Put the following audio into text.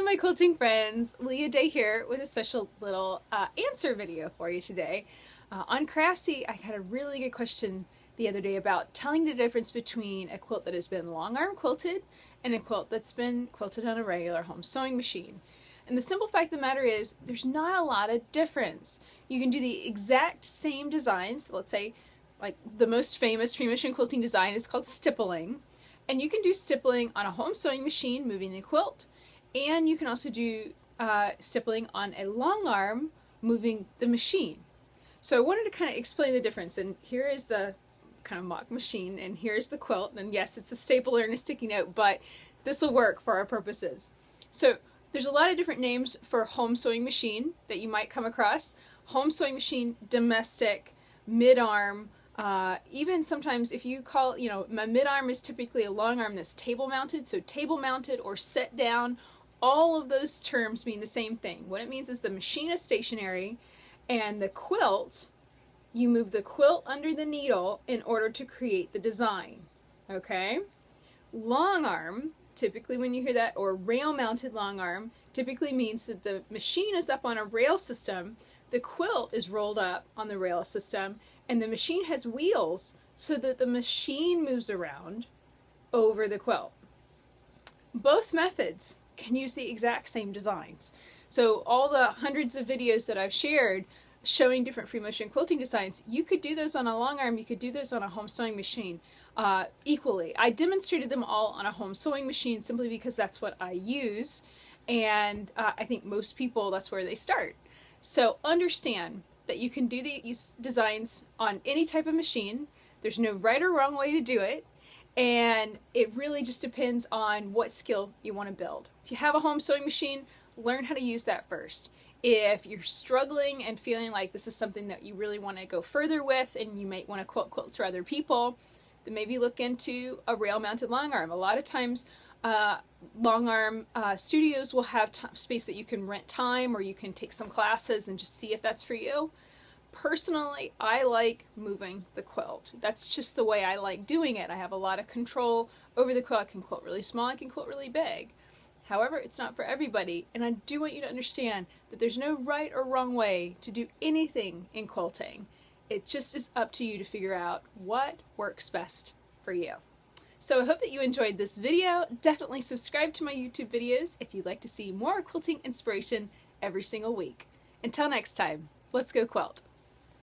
my quilting friends, Leah Day here with a special little answer video for you today. On Craftsy, I had a really good question the other day about telling the difference between a quilt that has been long arm quilted and a quilt that's been quilted on a regular home sewing machine. And the simple fact of the matter is there's not a lot of difference. You can do the exact same designs. So let's say like the most famous free motion quilting design is called stippling. And you can do stippling on a home sewing machine moving the quilt. And you can also do stippling on a long arm moving the machine. So I wanted to kind of explain the difference. And here is the kind of mock machine, and here's the quilt. And yes, it's a stapler and a sticky note, but this will work for our purposes. So there's a lot of different names for home sewing machine that you might come across. Home sewing machine, domestic, mid-arm, even sometimes if you call, my mid-arm is typically a long arm that's table mounted, so table mounted or set down. All of those terms mean the same thing. What it means is the machine is stationary and the quilt, you move the quilt under the needle in order to create the design. Okay? Long arm, typically when you hear that, or rail mounted long arm, typically means that the machine is up on a rail system, the quilt is rolled up on the rail system, and the machine has wheels so that the machine moves around over the quilt. Both methods can use the exact same designs. So all the hundreds of videos that I've shared showing different free motion quilting designs, you could do those on a long arm, you could do those on a home sewing machine equally. I demonstrated them all on a home sewing machine simply because that's what I use, and I think most people, that's where they start. So understand that you can do these designs on any type of machine. There's no right or wrong way to do it. And it really just depends on what skill you want to build. If you have a home sewing machine, learn how to use that first. If you're struggling and feeling like this is something that you really want to go further with and you might want to quilt quilts for other people, then maybe look into a rail-mounted long arm. A lot of times long arm studios will have space that you can rent time, or you can take some classes and just see if that's for you. Personally, I like moving the quilt. That's just the way I like doing it. I have a lot of control over the quilt. I can quilt really small, I can quilt really big. However, it's not for everybody, and I do want you to understand that there's no right or wrong way to do anything in quilting. It just is up to you to figure out what works best for you. So I hope that you enjoyed this video. Definitely subscribe to my YouTube videos if you'd like to see more quilting inspiration every single week. Until next time, let's go quilt.